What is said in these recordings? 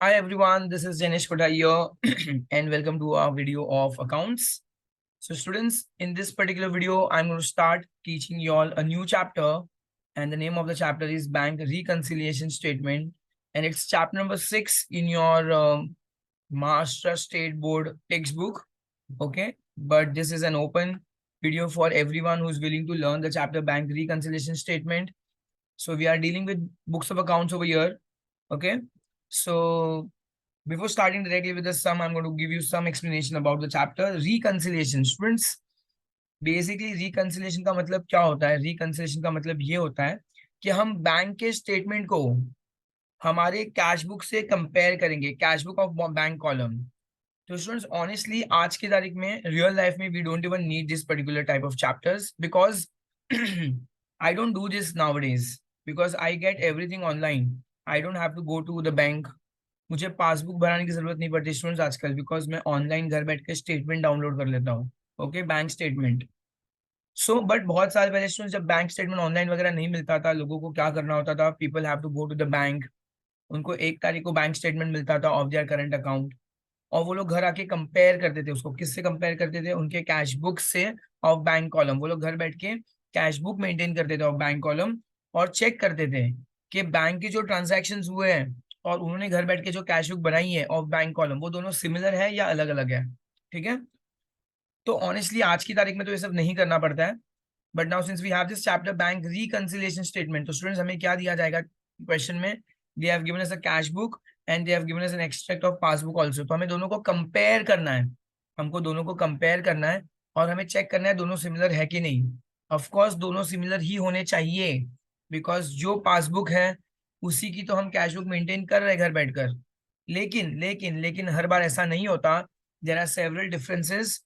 Hi everyone, this is Janish Kota here and welcome to our video of accounts. So students, in this particular video, I'm going to start teaching you all a new chapter and the name of the chapter is Bank Reconciliation Statement and it's chapter number 6 in your Maharashtra State Board textbook. Okay, but this is an open video for everyone who's willing to learn the chapter Bank Reconciliation Statement. So we are dealing with books of accounts over here. Okay, so before starting directly with the sum, I'm going to give you some explanation about the chapter reconciliation. Students, basically reconciliation का मतलब क्या होता है? Reconciliation का मतलब ये होता है कि हम बैंक के स्टेटमेंट को हमारे कैश बुक से कंपेयर करेंगे, cash book of bank column. तो स्टूडेंट्स ऑनेस्टली आज की तारीख में रियल लाइफ में we don't even need this particular type of chapters because I don't do this nowadays because I get everything online. I don't have to go to the bank. मुझे passbook बनाने की जरूरत नहीं पड़ती students आजकल because मैं online घर बैठ के स्टेटमेंट डाउनलोड कर लेता हूँ. Okay, bank statement. So but बहुत साल पहले स्टूडेंट्स जब बैंक स्टेटमेंट ऑनलाइन वगैरह नहीं मिलता था, लोगों को क्या करना होता था? People have to go to the bank. उनको 1 तारीख को बैंक स्टेटमेंट मिलता था ऑफ देयर करंट अकाउंट और वो लोग घर आके कंपेयर करते थे. उसको किससे कंपेयर करते थे? उनके कैश बुक से ऑफ बैंक कॉलम. वो लोग घर बैठ के कैश बुक मेंटेन करते थे ऑफ बैंक कॉलम और चेक करते थे कि बैंक के जो ट्रांजैक्शन हुए हैं और उन्होंने घर बैठ के जो कैश बुक बनाई है ऑफ बैंक कॉलम वो दोनों सिमिलर है या अलग अलग है. ठीक है, तो ऑनेस्टली आज की तारीख में तो ये सब नहीं करना पड़ता है. But now since we have this chapter bank reconciliation statement, तो स्टूडेंट्स हमें क्या दिया जाएगा क्वेश्चन में? They have given us a cash book and they have given us an extract of passbook also. तो हमें दोनों को कंपेयर करना है. हमको दोनों को कंपेयर करना है और हमें चेक करना है दोनों सिमिलर है कि नहीं. ऑफ कोर्स दोनों सिमिलर ही होने चाहिए बिकॉज जो पासबुक है उसी की तो हम कैश बुक मेंटेन कर रहे हैं घर बैठकर. लेकिन लेकिन लेकिन हर बार ऐसा नहीं होता. देयर आर सेवरल डिफरेंसेस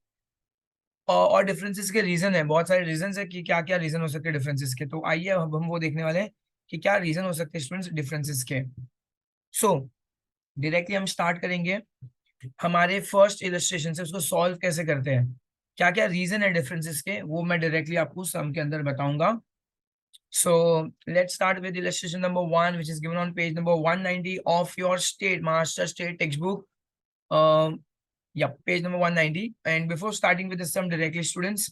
और डिफरेंसेस के रीजन है, बहुत सारे रीजन है कि क्या क्या रीजन हो सकते हैं डिफरेंसेस के. तो आइए अब हम वो देखने वाले हैं कि क्या रीजन हो सकते हैं स्टूडेंट्स डिफरेंसेस के. सो डायरेक्टली हम स्टार्ट करेंगे हमारे फर्स्ट इलस्ट्रेशन से. उसको सॉल्व कैसे करते हैं, क्या क्या रीजन है डिफरेंसेस के, वो मैं डायरेक्टली आपको सम के अंदर बताऊंगा. So let's start with illustration number 1 which is given on page number 190 of your state Maharashtra state textbook. Yeah, page number 190. And before starting with the sum directly, students,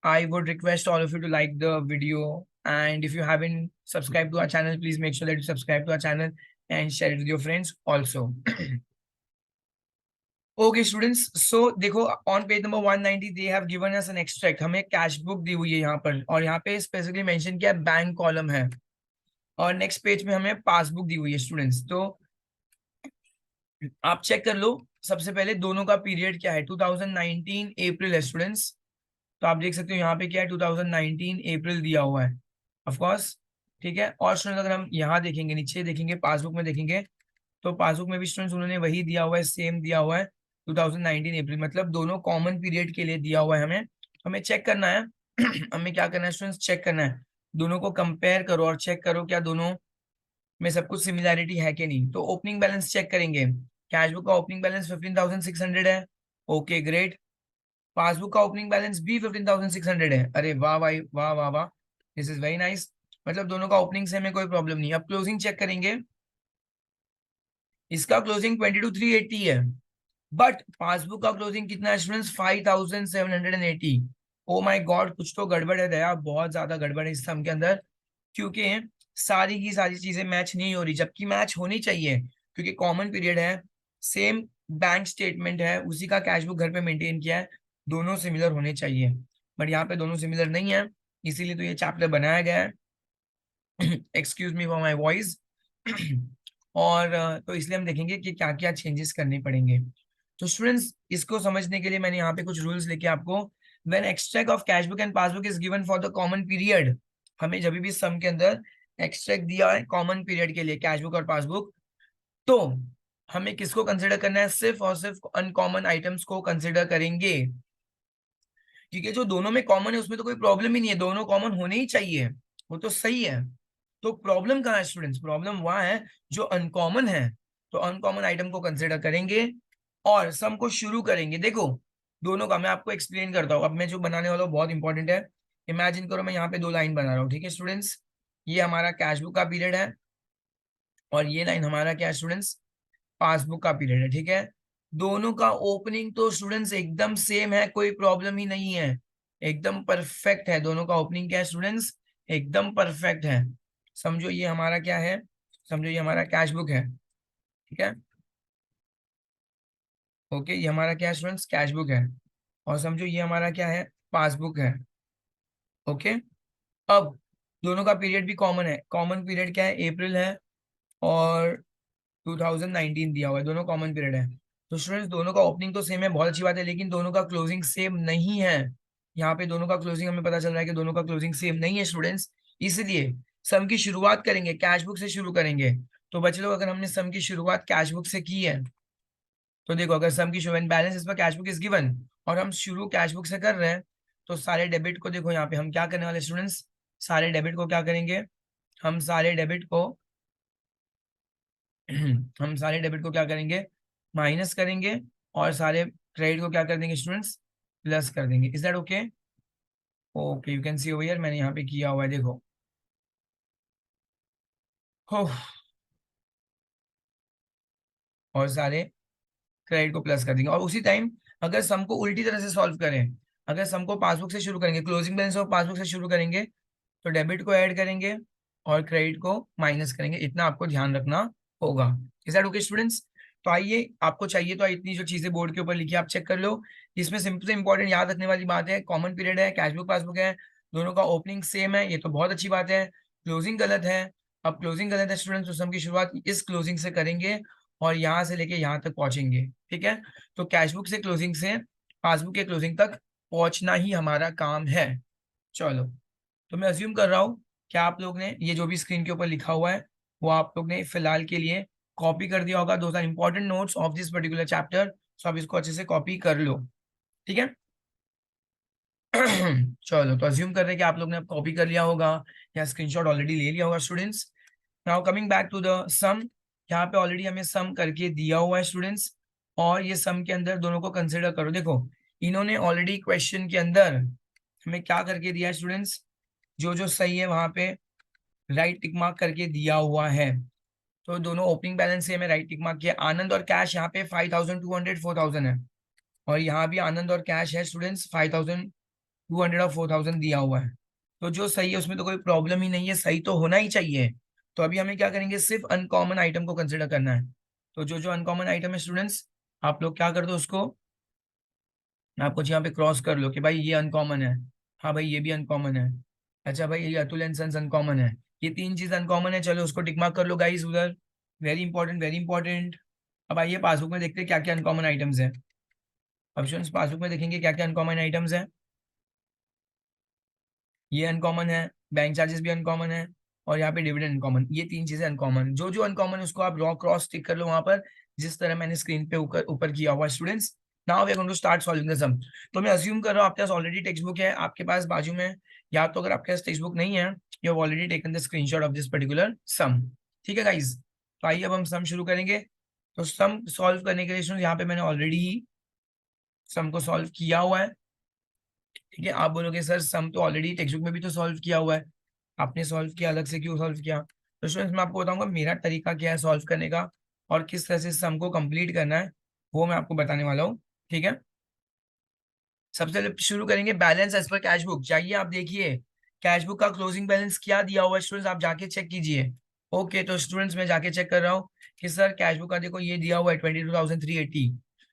I would request all of you to like the video. And if you haven't subscribed to our channel, please make sure that you subscribe to our channel and share it with your friends also. Okay, students. So देखो on page number 190 they have given us an extract. हमें cash book दी हुई है यहाँ पर और यहाँ पे specifically mention किया बैंक कॉलम है और नेक्स्ट पेज में हमें पासबुक दी हुई है स्टूडेंट्स. तो आप चेक कर लो सबसे पहले दोनों का पीरियड क्या है. 2019 अप्रैल है स्टूडेंट्स. तो आप देख सकते हो यहाँ पे क्या है, 2019 अप्रैल दिया हुआ है ऑफ कोर्स. ठीक है, और स्टूडेंट अगर हम यहाँ देखेंगे, नीचे देखेंगे, पासबुक में देखेंगे तो पासबुक में भी स्टूडेंट्स उन्होंने वही दिया हुआ है, सेम दिया हुआ है 2019 अप्रैल. मतलब दोनों कॉमन पीरियड के लिए दिया हुआ है. हमें हमें चेक करना है. हमें क्या करना है स्टूडेंट्स? चेक करना है. दोनों को कंपेयर करो और चेक करो क्या दोनों में सब कुछ सिमिलैरिटी है कि नहीं. तो ओपनिंग बैलेंस चेक करेंगे. कैश बुक का ओपनिंग बैलेंस 15,600 है. Okay great. पासबुक का ओपनिंग बैलेंस भी 15,600 है. अरे वाह भाई, वाह वाह वाह, दिस इज वेरी नाइस. मतलब दोनों का ओपनिंग से हमें कोई प्रॉब्लम नहीं. अब क्लोजिंग चेक करेंगे. इसका क्लोजिंग 22,380 है बट पासबुक का क्लोजिंग कितना है स्टूडेंट्स? 5,780. ओ माय गॉड, कुछ तो गड़बड़ है दया, बहुत ज्यादा गड़बड़ है इस सम के अंदर क्योंकि सारी की सारी चीजें मैच नहीं हो रही जबकि मैच होनी चाहिए क्योंकि कॉमन पीरियड है, सेम बैंक स्टेटमेंट है, उसी का कैश बुक घर पे मेंटेन किया है, दोनों सिमिलर होने चाहिए. बट यहाँ पे दोनों सिमिलर नहीं है, इसीलिए तो ये चैप्टर बनाया गया है. Excuse me for my voice. और तो इसलिए हम देखेंगे कि क्या क्या चेंजेस करने पड़ेंगे. तो स्टूडेंट्स इसको समझने के लिए मैंने यहाँ पे कुछ रूल्स लेके आपको. When extract of cash book and passbook is given for the common period, हमें जब भी सम के अंदर एक्सट्रैक्ट दिया है कॉमन पीरियड के लिए कैश बुक और पासबुक, तो हमें किसको कंसिडर करना है? सिर्फ और सिर्फ अनकॉमन आइटम्स को कंसिडर करेंगे क्योंकि जो दोनों में कॉमन है उसमें तो कोई प्रॉब्लम ही नहीं है, दोनों कॉमन होने ही चाहिए, वो तो सही है. तो प्रॉब्लम कहाँ है स्टूडेंट्स? प्रॉब्लम वहां है जो अनकॉमन है. तो अनकॉमन आइटम को कंसिडर करेंगे और सम को शुरू करेंगे. देखो दोनों का मैं आपको एक्सप्लेन करता हूँ. अब मैं जो बनाने वाला हूँ बहुत इंपॉर्टेंट है. इमेजिन करो मैं यहाँ पे 2 लाइन बना रहा हूँ. ठीक है स्टूडेंट्स, ये हमारा कैश बुक का पीरियड है और ये लाइन हमारा क्या है स्टूडेंट्स? पासबुक का पीरियड है, ठीक है। दोनों का ओपनिंग तो स्टूडेंट्स एकदम सेम है, कोई प्रॉब्लम ही नहीं है, एकदम परफेक्ट है। दोनों का ओपनिंग क्या है स्टूडेंट्स, एकदम परफेक्ट है। समझो ये हमारा क्या है, समझो ये हमारा कैश बुक है, ठीक है। ओके, ये हमारा क्या है स्टूडेंट्स, कैश बुक है। और समझो ये हमारा क्या है, पासबुक है। ओके, अब दोनों का पीरियड भी कॉमन है। कॉमन पीरियड क्या है, अप्रैल है और 2019 दिया हुआ है, दोनों कॉमन पीरियड है। तो स्टूडेंट्स दोनों का ओपनिंग तो सेम है, बहुत अच्छी बात है, लेकिन दोनों का क्लोजिंग सेम नहीं है। यहाँ पे दोनों का क्लोजिंग हमें पता चल रहा है कि दोनों का क्लोजिंग सेम नहीं है स्टूडेंट्स। इसलिए सम की शुरुआत करेंगे, कैश बुक से शुरू करेंगे। तो बच्चे लोग, अगर हमने सम की शुरुआत कैश बुक से की है, तो देखो अगर सम की शुरुआत बैलेंस इस पर कैश बुक इज गिवन और हम शुरू कैश बुक से कर रहे हैं, तो सारे डेबिट को देखो यहाँ पे हम क्या करने वाले स्टूडेंट्स, सारे डेबिट को क्या करेंगे, हम सारे डेबिट को हम सारे डेबिट को क्या करेंगे, माइनस करेंगे। और सारे क्रेडिट को क्या कर देंगे स्टूडेंट्स, प्लस कर देंगे। Is that okay? Okay, you can see over here, मैंने यहाँ पे किया हुआ है, देखो। हो, और सारे क्रेडिट को प्लस कर देंगे। और उसी टाइम अगर सम को उल्टी तरह से सॉल्व करें, अगर सम को पासबुक से शुरू करेंगे, क्लोजिंग बैलेंस और पासबुक से शुरू करेंगे, तो डेबिट को ऐड करेंगे और क्रेडिट को माइनस करेंगे। इतना आपको ध्यान रखना होगा। Is that okay students? तो आइए, आपको चाहिए तो इतनी जो चीजें बोर्ड के ऊपर लिखी है आप चेक कर लो। इसमें सिंपल से इंपॉर्टेंट याद रखने वाली बात है, कॉमन पीरियड है, कैशबुक पासबुक है, दोनों का ओपनिंग सेम है, ये तो बहुत अच्छी बात है। क्लोजिंग गलत है। अब क्लोजिंग गलत है स्टूडेंट्स, तो सम की शुरुआत इस क्लोजिंग से करेंगे और यहाँ से लेके यहाँ तक पहुंचेंगे, ठीक है। तो कैशबुक से क्लोजिंग से पासबुक के क्लोजिंग तक पहुंचना ही हमारा काम है। चलो, तो मैं अज्यूम कर रहा हूँ कि आप लोग ने ये जो भी स्क्रीन के ऊपर लिखा हुआ है वो आप लोग ने फिलहाल के लिए कॉपी कर दिया होगा। Those are important notes of this particular chapter, so आप इसको अच्छे से कॉपी कर लो, ठीक है। चलो, तो अज्यूम कर रहे हैं कि आप लोग ने अब कॉपी कर लिया होगा या स्क्रीनशॉट ऑलरेडी ले लिया होगा students. Now coming back to the sum, यहाँ पे ऑलरेडी हमें सम करके दिया हुआ है स्टूडेंट्स। और ये सम के अंदर दोनों को कंसिडर करो। देखो, इन्होंने ऑलरेडी क्वेश्चन के अंदर हमें क्या करके दिया है स्टूडेंट्स, जो जो सही है वहां पे राइट टिक मार्क करके दिया हुआ है। तो दोनों ओपनिंग बैलेंस से हमें राइट टिक मार्क किया। आनंद और कैश यहाँ पे 5200 4000 है, और यहाँ भी आनंद और कैश है स्टूडेंट्स 5200 और 4000 दिया हुआ है। तो जो सही है उसमें तो कोई प्रॉब्लम ही नहीं है, सही तो होना ही चाहिए। तो अभी हमें क्या करेंगे, सिर्फ अनकॉमन आइटम को कंसिडर करना है। तो जो जो अनकॉमन आइटम है स्टूडेंट्स, आप लोग क्या कर दो उसको, आप कुछ यहाँ पे क्रॉस कर लो कि भाई ये अनकॉमन है, हाँ भाई ये भी अनकॉमन है, अच्छा भाई ये अतुल एंड सन्स अनकॉमन है, ये तीन चीज अनकॉमन है, चलो उसको टिक मार्क कर लो गाइस उधर। Very important, very important. अब आइए पासबुक में देखते हैं क्या क्या अनकॉमन आइटम्स है। ऑप्शंस पासबुक में देखेंगे क्या क्या अनकॉमन आइटम्स है। ये अनकॉमन है, बैंक चार्जेस भी अनकॉमन है, और यहाँ पे डिविडेंड अनकॉमन। ये तीन चीजें अनकॉमन, जो जो अनकॉमन है उसको आप रॉ क्रॉस टिक कर लो वहां पर, जिस तरह मैंने स्क्रीन पे ऊपर ऊपर किया हुआ students. Now we are going to start solving the sum. तो मैं अज्यूम कर रहा हूँ आपके पास ऑलरेडी टेक्स्ट बुक है आपके पास बाजू में, या तो अगर आपके पास टेक्स्ट बुक नहीं है, you have already taken the screenshot of this particular sum, ठीक है गाइज। तो आइए अब हम सम शुरू करेंगे। तो सम सॉल्व करने के लिए students, यहाँ पे मैंने ऑलरेडी सम को सॉल्व किया हुआ है, ठीक है। आप बोलोगे सर सम तो ऑलरेडी टेक्स्ट बुक में भी तो सॉल्व किया हुआ है, आपने सॉल्व किया, अलग से क्यों सॉल्व किया? तो स्टूडेंट्स मैं आपको बताऊंगा मेरा तरीका क्या है सॉल्व करने का, और किस तरह से सम को कंप्लीट करना है, वो मैं आपको बताने वाला हूँ, ठीक है। सबसे पहले शुरू करेंगे balance as per cash book. चाहिए आप देखिए कैश बुक का क्लोजिंग बैलेंस क्या दिया हुआ है स्टूडेंट्स, आप जाके चेक कीजिए। ओके, तो स्टूडेंट्स मैं जाके चेक कर रहा हूँ कि सर कैश बुक का देखो ये दिया हुआ है 22,380।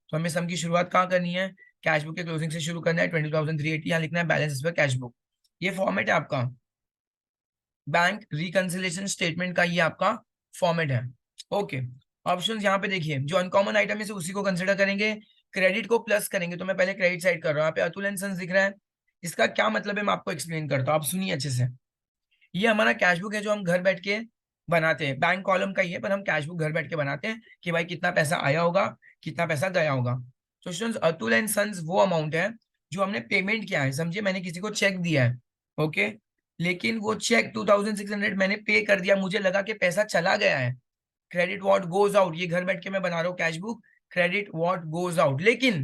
तो हमें सम की शुरुआत कहाँ करनी है, कैश बुक के क्लोजिंग से शुरू करना है। 22,380 यहाँ लिखना है balance as per cash book. ये फॉर्मेट है आपका बैंक रिकंसिलेशन स्टेटमेंट का, ये आपका फॉर्मेट है। ओके, ऑप्शंस यहाँ पे देखिए, जो अनकॉमन आइटम है से उसी को कंसिडर करेंगे, क्रेडिट को प्लस करेंगे। तो मैं पहले क्रेडिट साइड कर रहा हूँ, यहाँ पे अतुल एंड सन्स दिख रहा है, इसका क्या मतलब है मैं आपको एक्सप्लेन करता हूँ, आप सुनिए अच्छे से। ये हमारा कैश बुक है जो हम घर बैठ के बनाते हैं, बैंक कॉलम का ही है पर हम कैश बुक घर बैठ के बनाते हैं कि भाई कितना पैसा आया होगा, कितना पैसा गया होगा। तो स्टूडेंट्स अतुल एंड सन्स वो अमाउंट है जो हमने पेमेंट किया है, समझिए मैंने किसी को चेक दिया है, ओके, लेकिन वो चेक 2600 मैंने पे कर दिया, मुझे लगा कि पैसा चला गया है। क्रेडिट व्हाट गोज आउट, ये घर बैठ के मैं बना रहा हूँ cash book, credit what goes out. लेकिन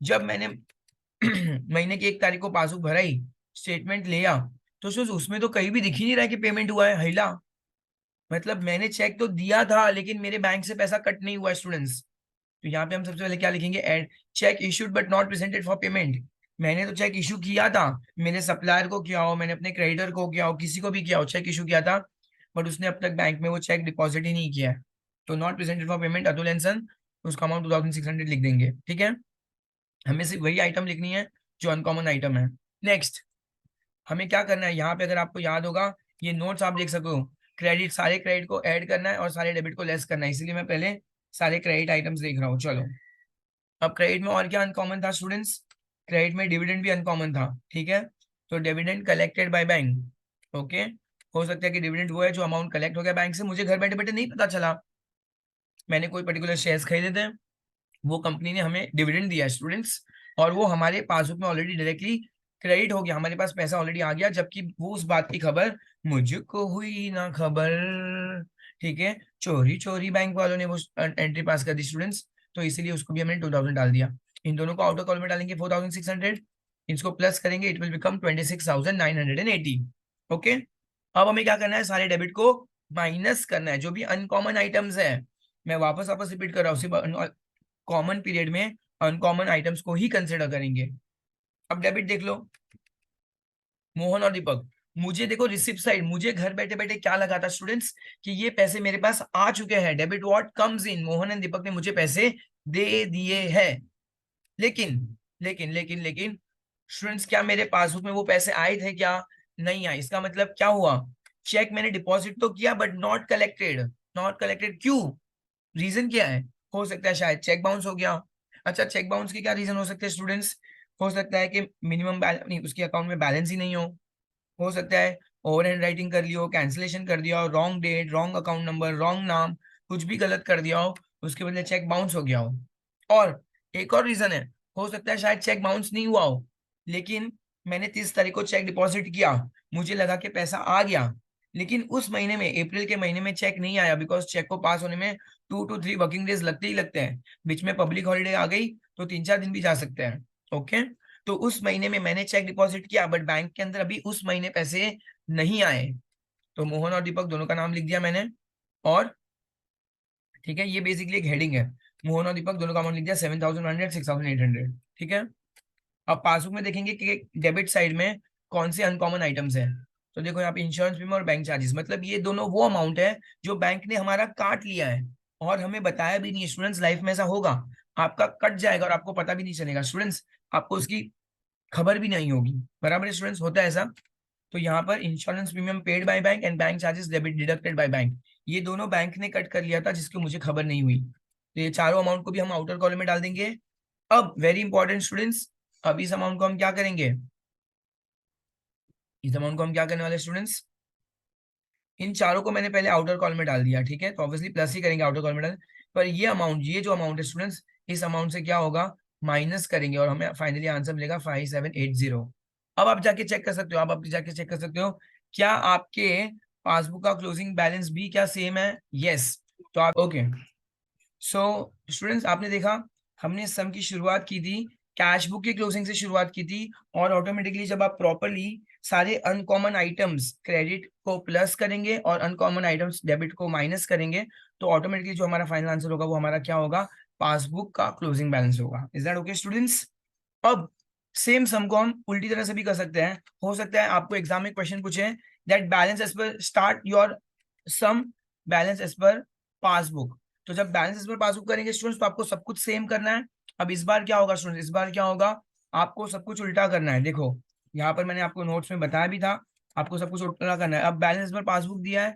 जब मैंने महीने की 1 तारीख को पासबुक भराई, स्टेटमेंट लिया, तो उसमें तो कहीं भी दिख ही नहीं रहा है कि पेमेंट हुआ है, हिला। मतलब मैंने चेक तो दिया था लेकिन मेरे बैंक से पैसा कट नहीं हुआ स्टूडेंट्स। तो यहाँ पे हम सबसे पहले क्या लिखेंगे, add cheque issued but not presented for payment. मैंने तो चेक इशू किया था, मेरे सप्लायर को किया हो, मैंने अपने क्रेडिटर को किया हो, किसी को भी किया हो, चेक इशू किया था, बट उसने अब तक बैंक में वो चेक डिपॉजिट ही नहीं किया है। तो not presented for payment Atul and son, उसका अमाउंट 2600 लिख देंगे। ठीक है, हमें सिर्फ वही आइटम लिखनी है जो अनकॉमन आइटम है। नेक्स्ट हमें क्या करना है, यहाँ पे अगर आपको याद होगा ये नोट्स आप देख सको, क्रेडिट सारे क्रेडिट को ऐड करना है और सारे डेबिट को लेस करना है, इसलिए मैं पहले सारे क्रेडिट आइटम्स देख रहा हूँ। चलो, अब क्रेडिट में और क्या अनकॉमन था स्टूडेंट्स, क्रेडिट में डिविडेंड भी अनकॉमन था। ठीक है, तो dividend collected by bank. Okay, हो सकता है कि डिविडेंड वो है जो अमाउंट कलेक्ट हो गया बैंक से, मुझे घर बैठे बैठे नहीं पता चला, मैंने कोई पर्टिकुलर शेयर्स खरीदे थे, वो कंपनी ने हमें डिविडेंड दिया स्टूडेंट्स, और वो हमारे पासबुक में ऑलरेडी डायरेक्टली क्रेडिट हो गया, हमारे पास पैसा ऑलरेडी आ गया, जबकि वो उस बात की खबर मुझको हुई ना खबर। ठीक है, चोरी चोरी बैंक वालों ने वो एंट्री पास कर दी स्टूडेंट्स, तो इसीलिए उसको भी हमने 2000 डाल दिया। इन दोनों को आउटर कॉलम में डालेंगे 4600, इसको प्लस करेंगे, इट विल बिकम 26980। ओके, अब हमें क्या करना है, सारे डेबिट को माइनस करना है, जो भी अनकॉमन आइटम्स है, मैं वापस वापस रिपीट कर रहा हूँ, सिर्फ कॉमन पीरियड में अनकॉमन आइटम्स को ही कंसिडर करेंगे। अब डेबिट देख लो, मोहन और दीपक, मुझे देखो रिसिप्ट साइड, मुझे घर बैठे बैठे क्या लगा था स्टूडेंट्स कि ये पैसे मेरे पास आ चुके हैं, debit what comes in, Mohan and Deepak ने मुझे पैसे दे दिए हैं। लेकिन लेकिन स्टूडेंट्स, क्या मेरे पासबुक में वो पैसे आए थे, क्या नहीं आए? इसका मतलब क्या हुआ, चेक मैंने डिपॉजिट तो किया but not collected. Not collected क्यों, रीजन क्या है? हो सकता है शायद चेक बाउंस हो गया। अच्छा, चेक बाउंस के क्या रीजन हो सकते हैं स्टूडेंट्स? हो सकता है कि मिनिमम बैलेंस नहीं, उसके अकाउंट में बैलेंस ही नहीं हो सकता है ओवर हैंड राइटिंग कर लियो, कैंसिलेशन कर दिया हो, wrong date, wrong account number, wrong नाम, कुछ भी गलत कर दिया हो, उसके बदले चेक बाउंस हो गया हो। और एक और रीजन है, हो सकता है शायद चेक बाउंस नहीं हुआ हो, लेकिन मैंने 30 तारीख को चेक डिपॉजिट किया, मुझे लगा कि पैसा आ गया, लेकिन उस महीने में, अप्रैल के महीने में चेक नहीं आया, बिकॉज चेक को पास होने में 2 to 3 वर्किंग डेज लगते ही लगते हैं, बीच में पब्लिक हॉलीडे आ गई तो 3-4 दिन भी जा सकते हैं। ओके, तो उस महीने में मैंने चेक डिपॉजिट किया बट बैंक के अंदर अभी उस महीने पैसे नहीं आए, तो मोहन और दीपक दोनों का नाम लिख दिया मैंने। और ठीक है, ये बेसिकली एक हेडिंग है, मोहन और दीपक दोनों का अमाउंट लिख दिया, 7100, 6800। ठीक है, अब पासबुक में देखेंगे कि डेबिट साइड में कौन से अनकॉमन आइटम्स हैं। तो देखो यहाँ पे इंश्योरेंस प्रीमियम और बैंक चार्जेस, मतलब ये दोनों वो अमाउंट है जो बैंक ने हमारा काट लिया है, और हमें बताया भी नहीं है स्टूडेंट्स, लाइफ में ऐसा होगा आपका कट जाएगा और आपको पता भी नहीं चलेगा स्टूडेंट्स, आपको उसकी खबर भी नहीं होगी, बराबर है स्टूडेंट्स, होता है ऐसा। तो यहाँ पर insurance premium paid by bank and bank charges debit deducted by bank, ये दोनों बैंक ने कट कर लिया था जिसकी मुझे खबर नहीं हुई, तो ये चारों अमाउंट को भी हम आउटर कॉलम में डाल देंगे। अब वेरी इंपॉर्टेंट स्टूडेंट्स, अब इस अमाउंट को हम क्या करेंगे, इस अमाउंट को हम क्या करने वाले स्टूडेंट्स, इन चारों को मैंने पहले आउटर कॉलम में डाल दिया, ठीक है, तो ऑब्वियसली प्लस ही करेंगे आउटर कॉलम में डाल, पर ये अमाउंट, ये जो अमाउंट है स्टूडेंट्स, इस अमाउंट से क्या होगा, माइनस करेंगे और हमें फाइनली आंसर मिलेगा 5780। अब आप जाके चेक कर सकते हो, आप जाके चेक कर सकते हो क्या आपके पासबुक का क्लोजिंग बैलेंस भी क्या सेम है, यस। तो आप ओके, सो स्टूडेंट्स आपने देखा, हमने सम की शुरुआत की थी कैश बुक के क्लोजिंग से शुरुआत की थी, और ऑटोमेटिकली जब आप प्रॉपरली सारे अनकॉमन आइटम्स क्रेडिट को प्लस करेंगे और अनकॉमन आइटम्स डेबिट को माइनस करेंगे, तो ऑटोमेटिकली जो हमारा फाइनल आंसर होगा वो हमारा क्या होगा, पासबुक का क्लोजिंग बैलेंस होगा। Is that okay students? अब सेम सम को हम उल्टी तरह से भी कर सकते हैं, हो सकता है आपको एग्जाम में क्वेश्चन पूछे that balance as per start your some balance as per passbook, तो जब बैलेंस एज पर पासबुक करेंगे स्टूडेंट्स तो आपको सब कुछ सेम करना है। अब इस बार क्या होगा स्टूडेंट्स, इस बार क्या होगा, आपको सब कुछ उल्टा करना है। देखो यहाँ पर मैंने आपको नोट्स में बताया भी था, आपको सब कुछ उल्टा करना है। अब बैलेंस पर पासबुक दिया है,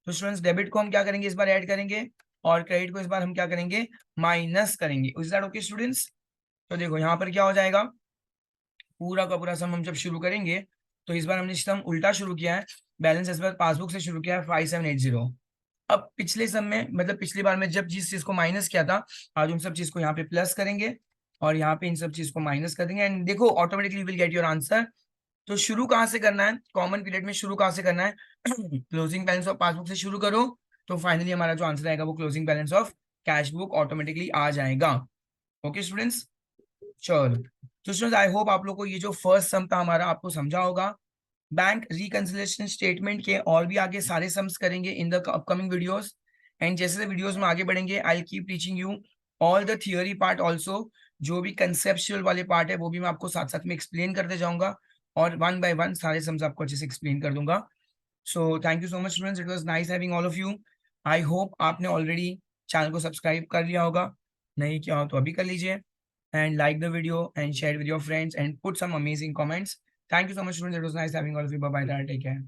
तो स्टूडेंट्स डेबिट को हम क्या करेंगे, इस बार ऐड करेंगे, और क्रेडिट को इस बार हम क्या करेंगे, माइनस करेंगे। Is that okay students? तो देखो यहाँ पर क्या हो जाएगा, पूरा का पूरा सम हम जब शुरू करेंगे, तो इस बार हमने सम उल्टा शुरू किया है, बैलेंस इस बार पासबुक से शुरू किया है 5780। अब पिछले सम में, मतलब पिछली बार में जब जिस चीज को माइनस किया था, आज उन सब चीज को यहाँ पे प्लस करेंगे और यहाँ पे इन सब चीज को माइनस कर देंगे, एंड देखो automatically will get your answer. तो शुरू कहाँ से करना है, कॉमन पीरियड में शुरू कहाँ से करना है, क्लोजिंग बैलेंस ऑफ पासबुक से शुरू करो, तो फाइनली हमारा जो आंसर आएगा वो closing balance of cash book automatically आ जाएगा। ओके स्टूडेंट्स, चलो, तो स्टूडेंट्स आई होप आप लोग को ये जो फर्स्ट सम था हमारा आपको समझा होगा। बैंक रिकंसिलिएशन स्टेटमेंट के और भी आगे सारे सम्स करेंगे in the upcoming videos. And जैसे वीडियोस में आगे बढ़ेंगे I keep teaching you all the theory part also. जो भी कंसेप्चुअल वाले पार्ट है वो भी मैं आपको साथ साथ में एक्सप्लेन करते जाऊंगा और वन बाय वन सारे सम्स आपको अच्छे से एक्सप्लेन कर दूंगा। So thank you so much students, it was nice having all of you. I hope आपने ऑलरेडी चैनल को सब्सक्राइब कर लिया होगा, नहीं किया हो तो अभी कर लीजिए। And like the video and share it with your friends and put some amazing comments. Thank you so much, students. It was nice having all of you. Bye bye. Take care.